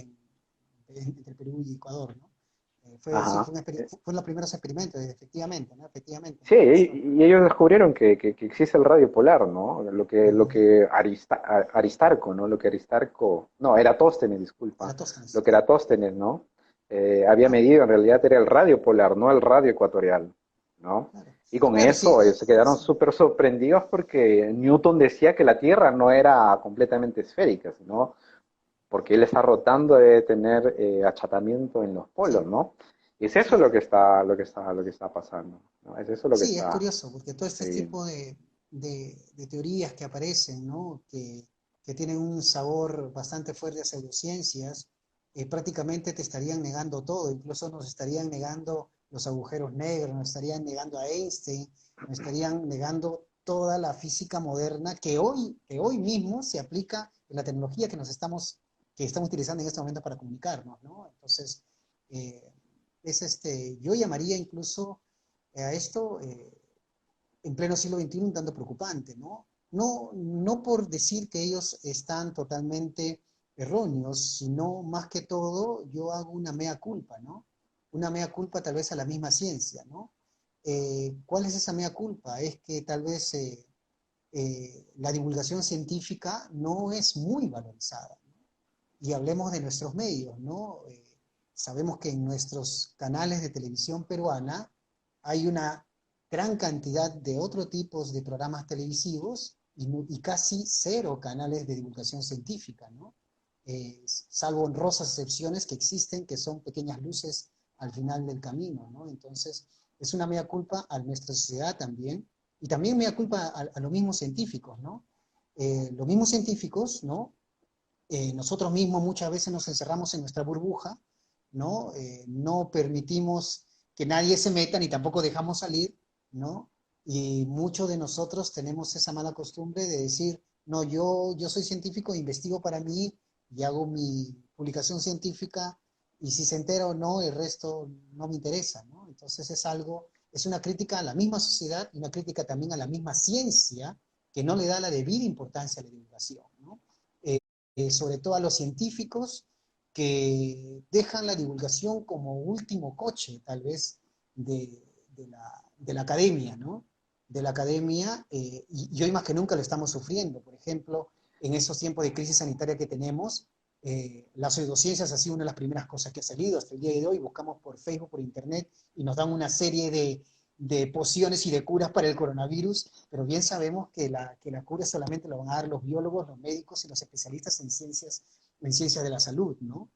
entre Perú y Ecuador, ¿no? Sí, ajá. fue los primeros experimentos, efectivamente, ¿no? Efectivamente, Sí, ¿no? Tienes razón. y ellos descubrieron que existe el radio polar, ¿no? Ujú. Aristarco, ¿no? Lo que Aristarco, no, Eratóstenes, disculpa, Eratóstenes, lo que Eratóstenes, ¿no? Había claro, medido, en realidad era el radio polar, no el radio ecuatorial, ¿no? claro. Y con Claro, sí, eso se quedaron sí. súper sorprendidos porque Newton decía que la Tierra no era completamente esférica, sino porque él está rotando de tener achatamiento en los polos, Sí, ¿no? Y es eso sí. lo que está pasando, ¿no? Es eso lo que Sí, es está. curioso, porque todo este Sí. tipo de teorías que aparecen, ¿no? Que tienen un sabor bastante fuerte a pseudociencias, prácticamente te estarían negando todo, incluso nos estarían negando los agujeros negros, nos estarían negando a Einstein, nos estarían negando toda la física moderna que hoy mismo se aplica en la tecnología que estamos utilizando en este momento para comunicarnos, ¿no? Entonces, eh, yo llamaría incluso a esto, en pleno siglo XXI, un tanto preocupante, ¿no? No, no por decir que ellos están totalmente erróneos, sino más que todo yo hago una mea culpa, ¿no? Una mea culpa tal vez a la misma ciencia, ¿no? ¿Cuál es esa mea culpa? Es que tal vez la divulgación científica no es muy valorizada, ¿no? Y hablemos de nuestros medios, ¿no? Sabemos que en nuestros canales de televisión peruana hay una gran cantidad de otros tipos de programas televisivos y casi cero canales de divulgación científica, ¿no? Salvo honrosas excepciones que existen, que son pequeñas luces al final del camino, ¿no? Entonces, es una mea culpa a nuestra sociedad también, y también mea culpa a los mismos científicos, ¿no? Los mismos científicos, ¿no? Nosotros mismos muchas veces nos encerramos en nuestra burbuja, ¿no? No permitimos que nadie se meta ni tampoco dejamos salir, ¿no? Y muchos de nosotros tenemos esa mala costumbre de decir, no, yo soy científico, investigo para mí y hago mi publicación científica y si se entera o no, el resto no me interesa, ¿no? Entonces es una crítica a la misma sociedad y una crítica también a la misma ciencia que no le da la debida importancia a la divulgación, ¿no? Sobre todo a los científicos que dejan la divulgación como último coche, tal vez, de la academia, ¿no? De la academia, y hoy más que nunca lo estamos sufriendo. Por ejemplo, en esos tiempos de crisis sanitaria que tenemos, las pseudociencias ha sido una de las primeras cosas que ha salido. Hasta el día de hoy buscamos por Facebook, por Internet, y nos dan una serie de pociones y de curas para el coronavirus, pero bien sabemos que la cura solamente la van a dar los biólogos, los médicos y los especialistas en ciencias de la salud, ¿no?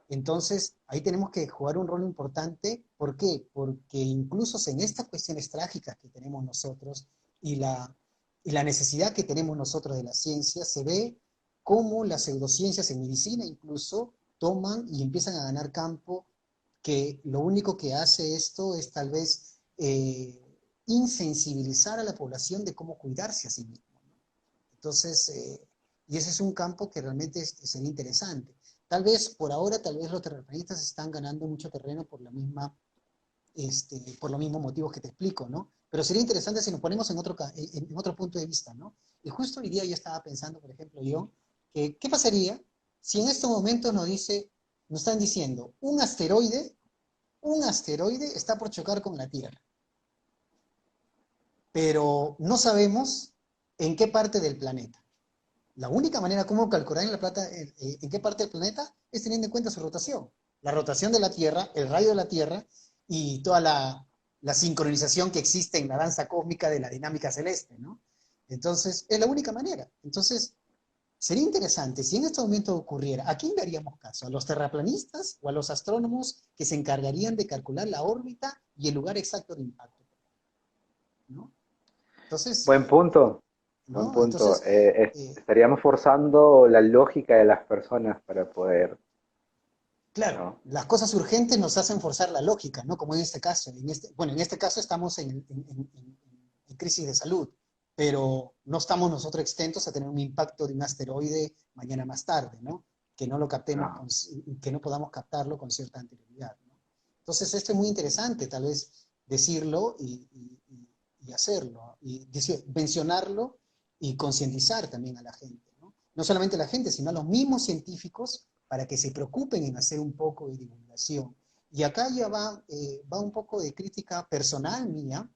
Entonces, ahí tenemos que jugar un rol importante. ¿Por qué? Porque incluso en estas cuestiones trágicas que tenemos nosotros y la necesidad que tenemos nosotros de la ciencia, se ve cómo las pseudociencias en medicina incluso toman y empiezan a ganar campo, que lo único que hace esto es tal vez insensibilizar a la población de cómo cuidarse a sí mismo, ¿no? Entonces, y ese es un campo que realmente sería interesante. Tal vez por ahora, tal vez los terraplanistas están ganando mucho terreno por los mismos motivos que te explico, ¿no? Pero sería interesante si nos ponemos en otro punto de vista, ¿no? Y justo hoy día yo estaba pensando, por ejemplo, yo, que, ¿qué pasaría si en estos momentos nos están diciendo, un asteroide está por chocar con la Tierra, pero no sabemos en qué parte del planeta? La única manera como calcular en qué parte del planeta es teniendo en cuenta su rotación. La rotación de la Tierra, el radio de la Tierra y toda la sincronización que existe en la danza cósmica de la dinámica celeste, ¿no? Entonces, es la única manera. Entonces, sería interesante si en este momento ocurriera, ¿a quién daríamos caso? ¿A los terraplanistas o a los astrónomos que se encargarían de calcular la órbita y el lugar exacto de impacto? ¿No? Entonces, Buen punto, buen ¿no? punto. Entonces, eh, Estaríamos forzando la lógica de las personas para poder, claro, ¿no? las cosas urgentes nos hacen forzar la lógica, ¿no? Como en este caso. Bueno, en este caso estamos en crisis de salud, pero no estamos nosotros exentos a tener un impacto de un asteroide mañana más tarde, ¿no? Que no lo captemos, No. que no podamos captarlo con cierta anterioridad, ¿no? Entonces, esto es muy interesante, tal vez decirlo y hacerlo, y decir, mencionarlo y concientizar también a la gente, ¿no? No solamente a la gente, sino a los mismos científicos para que se preocupen en hacer un poco de divulgación. Y acá ya va un poco de crítica personal mía.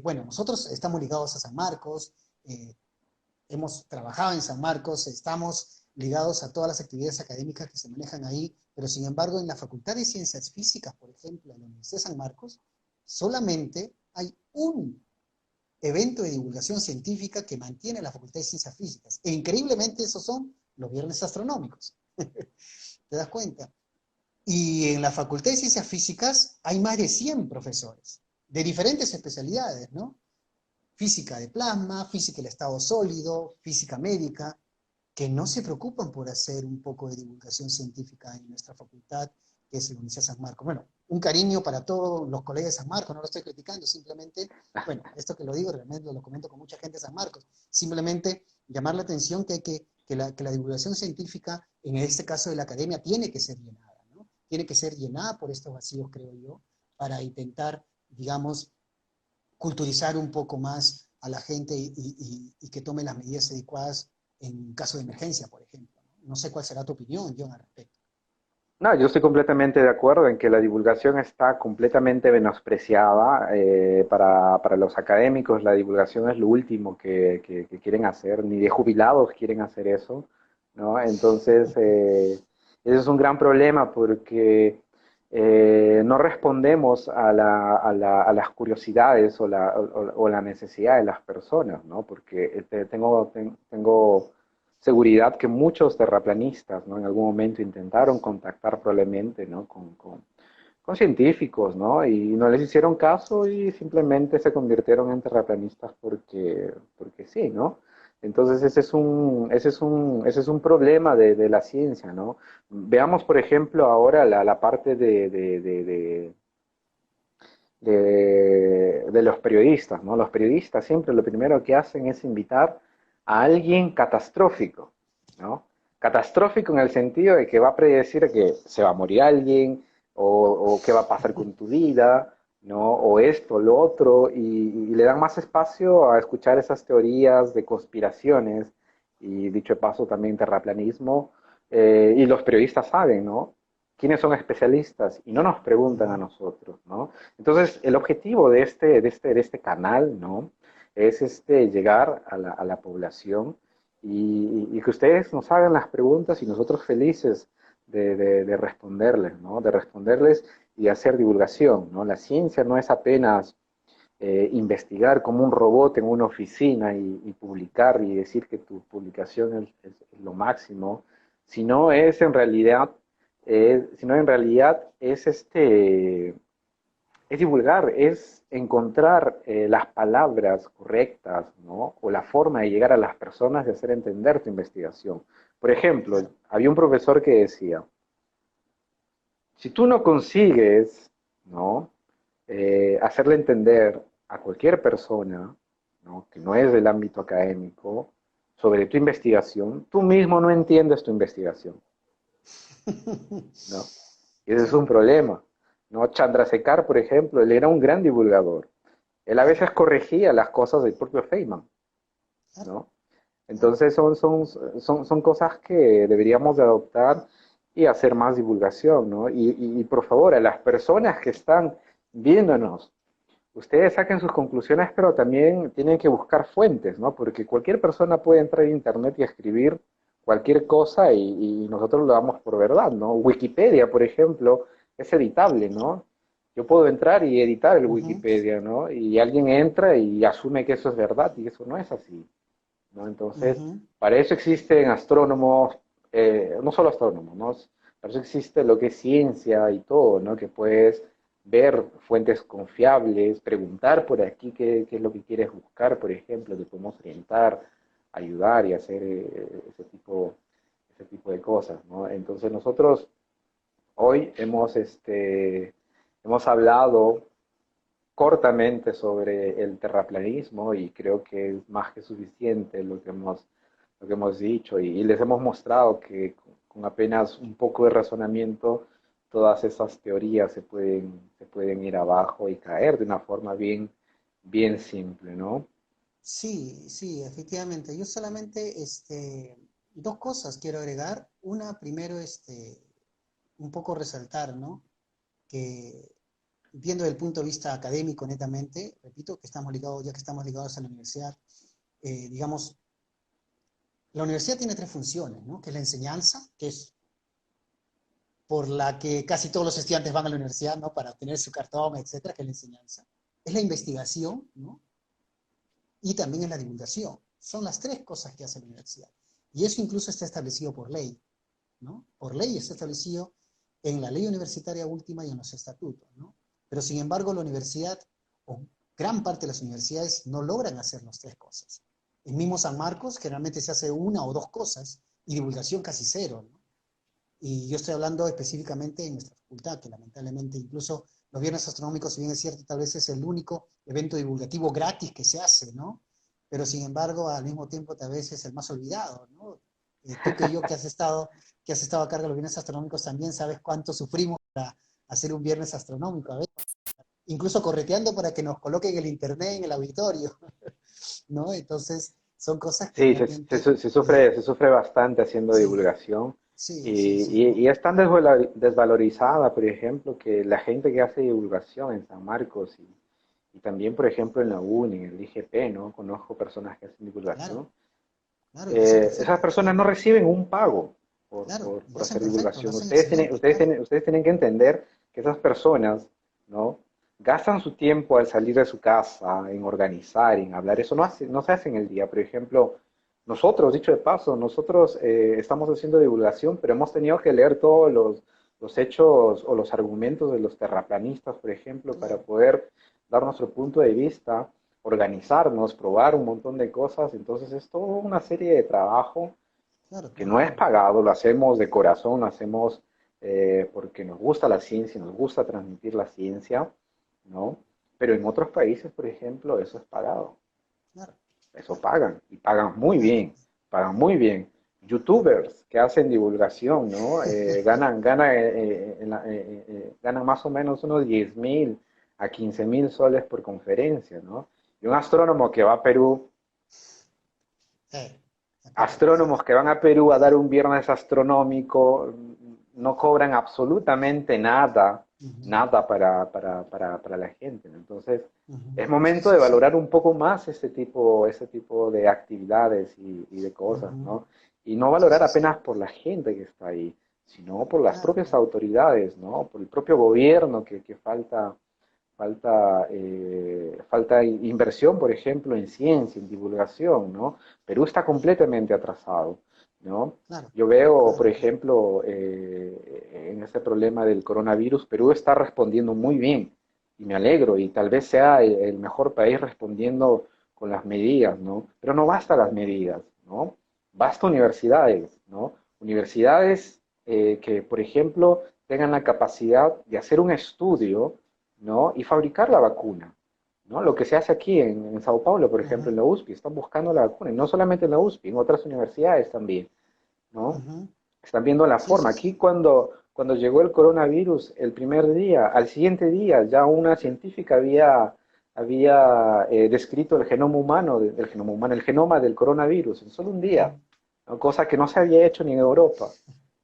Bueno, nosotros estamos ligados a San Marcos, eh, hemos trabajado en San Marcos, estamos ligados a todas las actividades académicas que se manejan ahí, pero sin embargo en la Facultad de Ciencias Físicas, por ejemplo, en la Universidad de San Marcos, solamente hay un evento de divulgación científica que mantiene la Facultad de Ciencias Físicas. E increíblemente esos son los viernes astronómicos. ¿Te das cuenta? Y en la Facultad de Ciencias Físicas hay más de 100 profesores de diferentes especialidades, ¿no? Física de plasma, física del estado sólido, física médica, que no se preocupan por hacer un poco de divulgación científica en nuestra facultad, que es la Universidad de San Marcos. Bueno, un cariño para todos los colegas de San Marcos, no lo estoy criticando, simplemente, bueno, esto que lo digo realmente lo comento con mucha gente de San Marcos, simplemente llamar la atención que la divulgación científica, en este caso de la academia, tiene que ser llenada, ¿no? Tiene que ser llenada por estos vacíos, creo yo, para intentar, digamos, culturizar un poco más a la gente y que tome las medidas adecuadas en caso de emergencia, por ejemplo. No sé cuál será tu opinión, John, al respecto. No, yo estoy completamente de acuerdo en que la divulgación está completamente menospreciada. Para los académicos, la divulgación es lo último que quieren hacer, ni de jubilados quieren hacer eso, ¿no? Entonces, ese es un gran problema porque no respondemos a las curiosidades o la necesidad de las personas, ¿no? Porque tengo seguridad que muchos terraplanistas, ¿no? En algún momento intentaron contactar probablemente, ¿no? Con científicos, ¿no? Y no les hicieron caso y simplemente se convirtieron en terraplanistas porque sí, ¿no? Entonces ese es un problema de la ciencia, ¿no? Veamos, por ejemplo, ahora la parte de los periodistas, ¿no? Los periodistas siempre lo primero que hacen es invitar a alguien catastrófico, ¿no? Catastrófico en el sentido de que va a predecir que se va a morir alguien, o qué va a pasar con tu vida, ¿no? O esto, lo otro, y le dan más espacio a escuchar esas teorías de conspiraciones, y dicho de paso también terraplanismo, y los periodistas saben, ¿no? Quiénes son especialistas y no nos preguntan a nosotros, ¿no? Entonces, el objetivo de este canal, ¿no? Es llegar a la población y que ustedes nos hagan las preguntas y nosotros felices de responderles, ¿no? De responderles y hacer divulgación, ¿no? La ciencia no es apenas investigar como un robot en una oficina y publicar y decir que tu publicación es lo máximo, sino es en realidad, sino en realidad es es divulgar, es encontrar las palabras correctas, ¿no? O la forma de llegar a las personas de hacer entender tu investigación. Por ejemplo, Claro, había un profesor que decía, si tú no consigues, ¿no? Hacerle entender a cualquier persona, ¿no? Que no es del ámbito académico sobre tu investigación, tú mismo no entiendes tu investigación, ¿no? Y ese es claro, un problema, ¿no? Chandrasekhar, por ejemplo, él era un gran divulgador. Él a claro, veces corregía las cosas del propio Feynman, claro. ¿no? claro. Entonces son cosas que deberíamos de adoptar y hacer más divulgación, ¿no? Y por favor, a las personas que están viéndonos, ustedes saquen sus conclusiones, pero también tienen que buscar fuentes, ¿no? Porque cualquier persona puede entrar a internet y escribir cualquier cosa y nosotros lo damos por verdad, ¿no? Wikipedia, por ejemplo, es editable, ¿no? Yo puedo entrar y editar el Ujú, Wikipedia, ¿no? Y alguien entra y asume que eso es verdad y eso no es así, ¿no? Entonces, ujú. para eso existen astrónomos, no solo astrónomos, ¿no? Para eso existe lo que es ciencia y todo, ¿no? Que puedes ver fuentes confiables, preguntar por aquí qué es lo que quieres buscar, por ejemplo, te podemos orientar, ayudar y hacer ese tipo de cosas, ¿no? Entonces nosotros hoy hemos hablado cortamente sobre el terraplanismo y creo que es más que suficiente lo que hemos dicho y les hemos mostrado que con apenas un poco de razonamiento todas esas teorías se pueden ir abajo y caer de una forma bien simple, ¿no? Sí, sí, efectivamente. Yo solamente, dos cosas quiero agregar. Una, primero, un poco resaltar, ¿no? Que viendo desde el punto de vista académico netamente, repito, que estamos ligados, ya que estamos ligados a la universidad, digamos, la universidad tiene tres funciones, ¿no? Que es la enseñanza, que es por la que casi todos los estudiantes van a la universidad, ¿no? Para obtener su cartón, etcétera, que es la enseñanza. Es la investigación, ¿no? Y también es la divulgación. Son las tres cosas que hace la universidad. Y eso incluso está establecido por ley, ¿no? Por ley está establecido en la ley universitaria última y en los estatutos, ¿no? Pero sin embargo, la universidad, o gran parte de las universidades, no logran hacer las tres cosas. El mismo San Marcos generalmente se hace una o dos cosas y divulgación casi cero, ¿no? Y yo estoy hablando específicamente en nuestra facultad, que lamentablemente incluso los viernes astronómicos, si bien es cierto, tal vez es el único evento divulgativo gratis que se hace, ¿no? Pero sin embargo, al mismo tiempo, tal vez es el más olvidado, ¿no? Tú que yo que has estado a cargo de los viernes astronómicos, también sabes cuánto sufrimos para hacer un viernes astronómico, a ver, incluso correteando para que nos coloquen el internet en el auditorio, ¿no? Entonces, son cosas que Sí, realmente, se sufre bastante haciendo sí, divulgación sí, sí, sí, y ¿no? es tan desvalorizada, por ejemplo, que la gente que hace divulgación en San Marcos y también, por ejemplo, en la UNI, en el IGP, ¿no? Conozco personas que hacen divulgación. Claro, claro, y lo hacen Esas perfecto, personas no reciben un pago claro, lo por hacen hacer perfecto, lo divulgación. hacen excelente, claro. Ustedes tienen que entender que esas personas, ¿no? Gastan su tiempo al salir de su casa, en organizar, en hablar. Eso no se hace en el día. Por ejemplo, nosotros, dicho de paso, nosotros estamos haciendo divulgación, pero hemos tenido que leer todos los hechos o los argumentos de los terraplanistas, por ejemplo, para Claro, poder dar nuestro punto de vista, organizarnos, probar un montón de cosas. Entonces es toda una serie de trabajo claro, que claro, no es claro. pagado, lo hacemos de corazón, lo hacemos porque nos gusta la ciencia, nos gusta transmitir la ciencia, ¿no? Pero en otros países, por ejemplo, eso es pagado, Claro, eso pagan, y pagan muy bien, claro, pagan muy bien. claro. YouTubers que hacen divulgación, ¿no? Ganan más o menos unos 10.000 a 15.000 soles por conferencia, ¿no? Y un astrónomo que va a Perú, De acuerdo. astrónomos que van a Perú a dar un viernes astronómico no cobran absolutamente nada, Ujú, nada para la gente, ¿no? Entonces, ujú. es Sí, momento de sí, sí. valorar un poco más ese tipo de actividades y de cosas, Ujú. ¿no? Y no Sí, valorar sí, sí. apenas por la gente que está ahí, sino por las Claro, propias claro. autoridades, ¿no? Por el propio gobierno que falta inversión, por ejemplo, en ciencia, en divulgación, ¿no? Perú está completamente atrasado, ¿no? Claro, Yo veo, por claro, claro. ejemplo, en este problema del coronavirus, Perú está respondiendo muy bien y me alegro y tal vez sea el mejor país respondiendo con las medidas, ¿no? Pero no basta las medidas, ¿no? Basta universidades, ¿no? Universidades que, por ejemplo, tengan la capacidad de hacer un estudio, ¿no? Y fabricar la vacuna, ¿no? Lo que se hace aquí en Sao Paulo, por ejemplo, Ujú, en la USP, están buscando la vacuna, y no solamente en la USP, en otras universidades también, ¿no? ujú. Están viendo la Sí, forma. sí, Aquí sí. cuando llegó el coronavirus, el primer día, al siguiente día, ya una científica había descrito el genoma humano, el genoma humano, el genoma del coronavirus en solo un día, Wow. ¿no? Cosa que no se había hecho ni en Europa.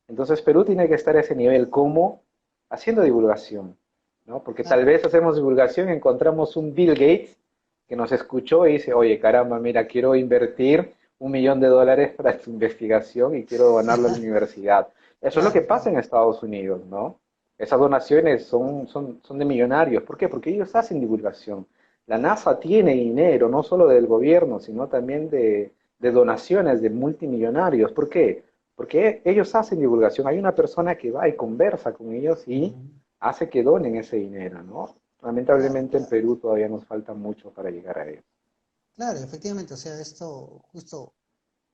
Entonces Perú tiene que estar a ese nivel, como haciendo divulgación, ¿no? Porque tal Claro, vez hacemos divulgación y encontramos un Bill Gates que nos escuchó y dice, oye, caramba, mira, quiero invertir $1 millón para tu investigación y quiero donarlo a la universidad. Eso es lo que claro, pasa claro. en Estados Unidos, ¿no? Esas donaciones son de millonarios. ¿Por qué? Porque ellos hacen divulgación. La NASA tiene dinero, no solo del gobierno, sino también de donaciones de multimillonarios. ¿Por qué? Porque ellos hacen divulgación. Hay una persona que va y conversa con ellos y Ujú. hace que donen ese dinero, ¿no? Claro, Lamentablemente en claro. Perú todavía nos falta mucho para llegar a ello. Claro, efectivamente, o sea, esto, justo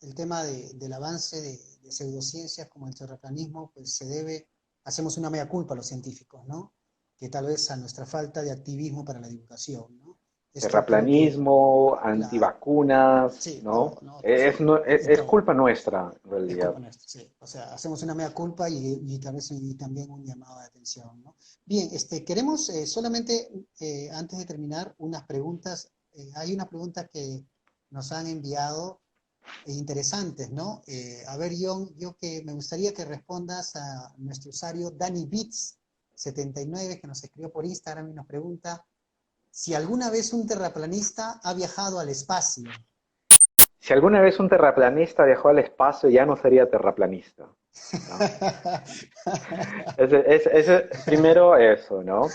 el tema del avance de pseudociencias como el terraplanismo, pues se debe, hacemos una mea culpa a los científicos, ¿no? Que tal vez a nuestra falta de activismo para la divulgación, ¿no? Esto creo que, Terraplanismo, claro, antivacunas, sí, ¿no? todo, ¿no? Es, Sí, no, y es todo. culpa nuestra, en Es realidad. culpa nuestra, sí. O sea, hacemos una mea culpa y tal vez y también un llamado de atención, ¿no? Bien, queremos solamente, antes de terminar, unas preguntas. Hay unas preguntas que nos han enviado interesantes, ¿no? A ver, John, yo que me gustaría que respondas a nuestro usuario Danny Beats 79 que nos escribió por Instagram y nos pregunta si alguna vez un terraplanista ha viajado al espacio. Si alguna vez un terraplanista viajó al espacio, ya no sería terraplanista, ¿no? Primero eso, ¿no?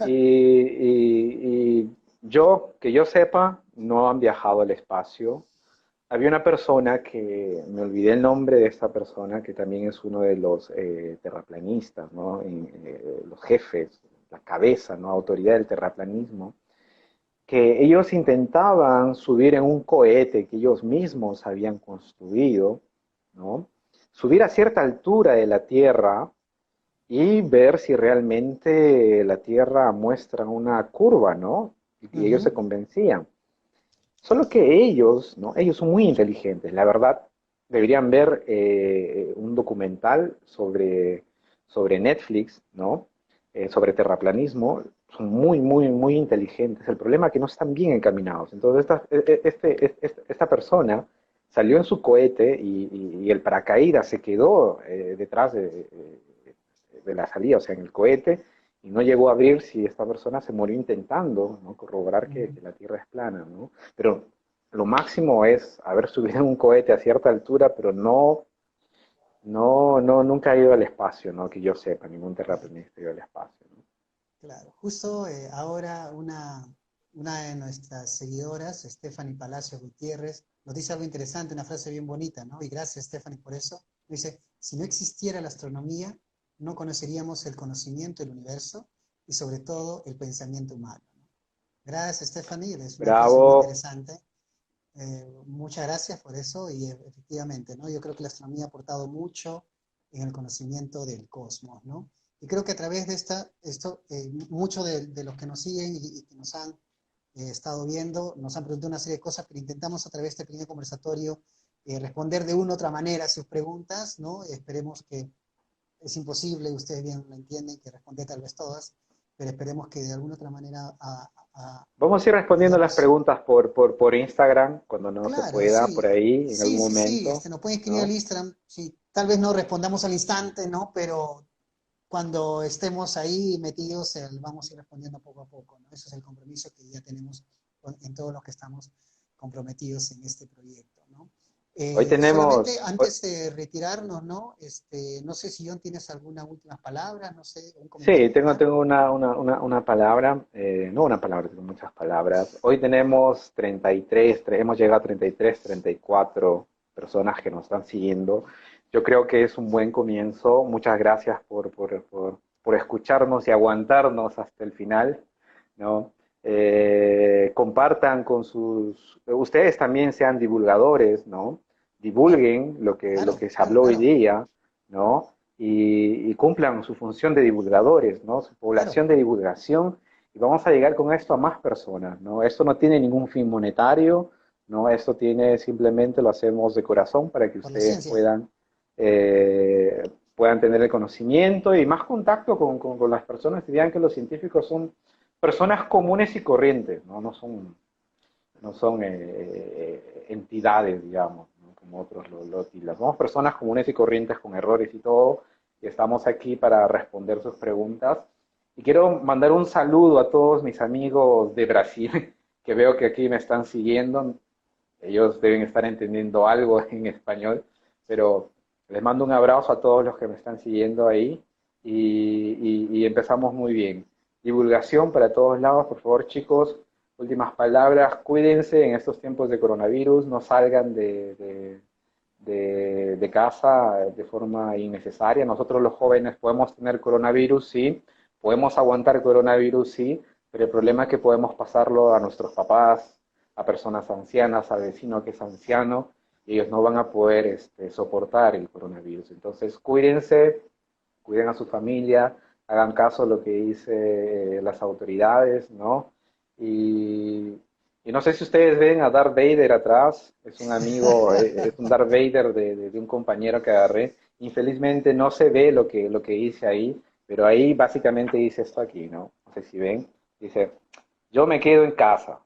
Y yo, que yo sepa, no han viajado al espacio. Había una persona que, me olvidé el nombre de esta persona, que también es uno de los terraplanistas, ¿no? Los jefes, la cabeza, ¿no? Autoridad del terraplanismo, que ellos intentaban subir en un cohete que ellos mismos habían construido, ¿no? Subir a cierta altura de la Tierra y ver si realmente la Tierra muestra una curva, ¿no? Y ellos se Ujú, convencían. Solo que ellos, ¿no? Ellos son muy inteligentes, la verdad. Deberían ver un documental sobre Netflix, ¿no? Sobre terraplanismo. Son muy, muy, muy inteligentes. El problema es que no están bien encaminados. Entonces, esta persona salió en su cohete y el paracaídas se quedó detrás de la salida, o sea, en el cohete, y no llegó a abrir si esta persona se murió intentando, ¿no? Corroborar ujú. que la Tierra es plana, ¿no? Pero lo máximo es haber subido en un cohete a cierta altura, pero nunca ha ido al espacio, ¿no? Que yo sepa, ningún Claro, terraplanista ha ido al espacio, ¿no? claro. Justo ahora una de nuestras seguidoras, Stephanie Palacios Gutiérrez, nos dice algo interesante, una frase bien bonita, ¿no? Y gracias, Stephanie, por eso. Dice, si no existiera la astronomía, no conoceríamos el conocimiento del universo y sobre todo el pensamiento humano, ¿no? Gracias, Stephanie, es una frase muy Bravo. interesante. Muchas gracias por eso y efectivamente, ¿no? Yo creo que la astronomía ha aportado mucho en el conocimiento del cosmos, ¿no? Y creo que a través de muchos de los que nos siguen y que nos han estado viendo, nos han preguntado una serie de cosas, pero intentamos a través de este pequeño conversatorio responder de una u otra manera a sus preguntas, ¿no? Esperemos que es imposible, ustedes bien lo entienden, que responder tal vez todas, pero esperemos que de alguna otra manera Vamos a ir respondiendo las podamos. preguntas por Instagram, cuando no se Claro, pueda, por sí, ahí, en algún sí, sí, sí, momento, nos pueden escribir al ¿no? Instagram, sí, tal vez no respondamos al instante, ¿no? Pero cuando estemos ahí metidos, vamos a ir respondiendo poco a poco, ¿no? Ese es el compromiso que ya tenemos en todos los que estamos comprometidos en este proyecto, ¿no? Hoy Solamente tenemos, hoy- antes de retirarnos, ¿no? No sé si John tienes algunas últimas palabras, no sé, un comentario Sí, final. tengo una palabra, no una palabra, tengo muchas palabras. Hoy tenemos 33, hemos llegado a 33, 34 personas que nos están siguiendo. Yo creo que es un buen comienzo. Muchas gracias por escucharnos y aguantarnos hasta el final, ¿no? Compartan con ustedes también sean divulgadores, ¿no? Claro, Divulguen lo claro, que se claro, habló hoy claro, día, ¿no? Y cumplan su función de divulgadores, ¿no? Su claro, población de divulgación, y vamos a llegar con esto a más personas, ¿no? Esto no tiene ningún fin monetario, ¿no? Esto tiene simplemente lo hacemos de corazón para que por la ustedes ciencia. puedan tener el conocimiento y más contacto con las personas y vean que los científicos personas comunes y corrientes, ¿no? No son entidades, digamos, ¿no? Como otros lo tildan. Somos personas comunes y corrientes con errores y todo, y estamos aquí para responder sus preguntas. Y quiero mandar un saludo a todos mis amigos de Brasil, que veo que aquí me están siguiendo. Ellos deben estar entendiendo algo en español, pero les mando un abrazo a todos los que me están siguiendo ahí y empezamos muy bien. Divulgación para todos lados, por favor, chicos. Últimas palabras, cuídense en estos tiempos de coronavirus, no salgan de casa de forma innecesaria. Nosotros los jóvenes podemos tener coronavirus, sí, podemos aguantar coronavirus, sí, pero el problema es que podemos pasarlo a nuestros papás, a personas ancianas, al vecino que es anciano, y ellos no van a poder soportar el coronavirus. Entonces, cuídense, cuiden a su familia, hagan caso a lo que dicen las autoridades, ¿no? Y, y no sé si ustedes ven a Darth Vader atrás, es un amigo, es un Darth Vader de un compañero que agarré. Infelizmente no se ve lo que dice ahí, pero ahí básicamente dice esto aquí, ¿no? No sé si ven, dice, yo me quedo en casa,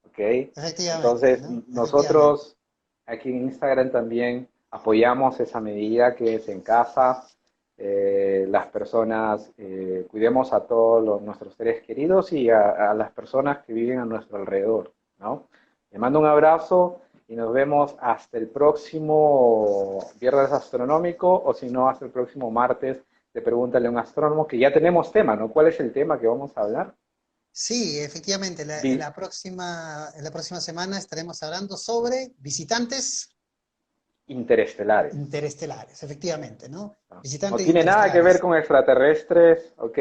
¿ok? Efectivamente, Entonces, ¿no? Efectivamente. nosotros aquí en Instagram también apoyamos esa medida que es en casa. Las personas, cuidemos a todos nuestros seres queridos y a las personas que viven a nuestro alrededor, ¿no? Les mando un abrazo y nos vemos hasta el próximo viernes astronómico o si no, hasta el próximo martes de Pregúntale a un astrónomo, que ya tenemos tema, ¿no? ¿Cuál es el tema que vamos a hablar? Sí, efectivamente, Vi- en la próxima semana estaremos hablando sobre visitantes Interestelares. interestelares, efectivamente, ¿no? ¿No? No Visitantes tiene nada que ver interestelares. con extraterrestres, ¿ok?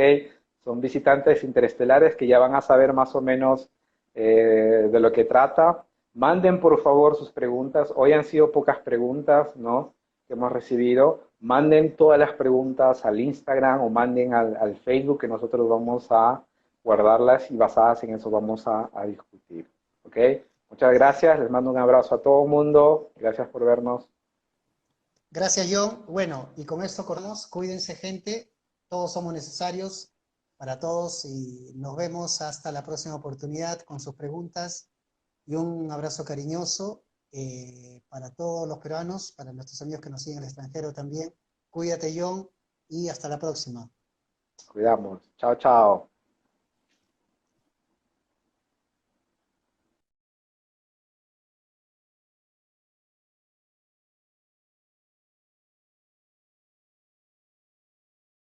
Son visitantes interestelares que ya van a saber más o menos de lo que trata. Manden por favor sus preguntas. Hoy han sido pocas preguntas, ¿no? Que hemos recibido. Manden todas las preguntas al Instagram o manden al Facebook que nosotros vamos a guardarlas y basadas en eso vamos a discutir, ¿ok? Muchas gracias, les mando un abrazo a todo el mundo. Gracias por vernos. Gracias, John. Bueno, y con esto cortamos. Cuídense, gente. Todos somos necesarios para todos y nos vemos hasta la próxima oportunidad con sus preguntas y un abrazo cariñoso para todos los peruanos, para nuestros amigos que nos siguen en el extranjero también. Cuídate, John, y hasta la próxima. Cuidamos. Chao, chao.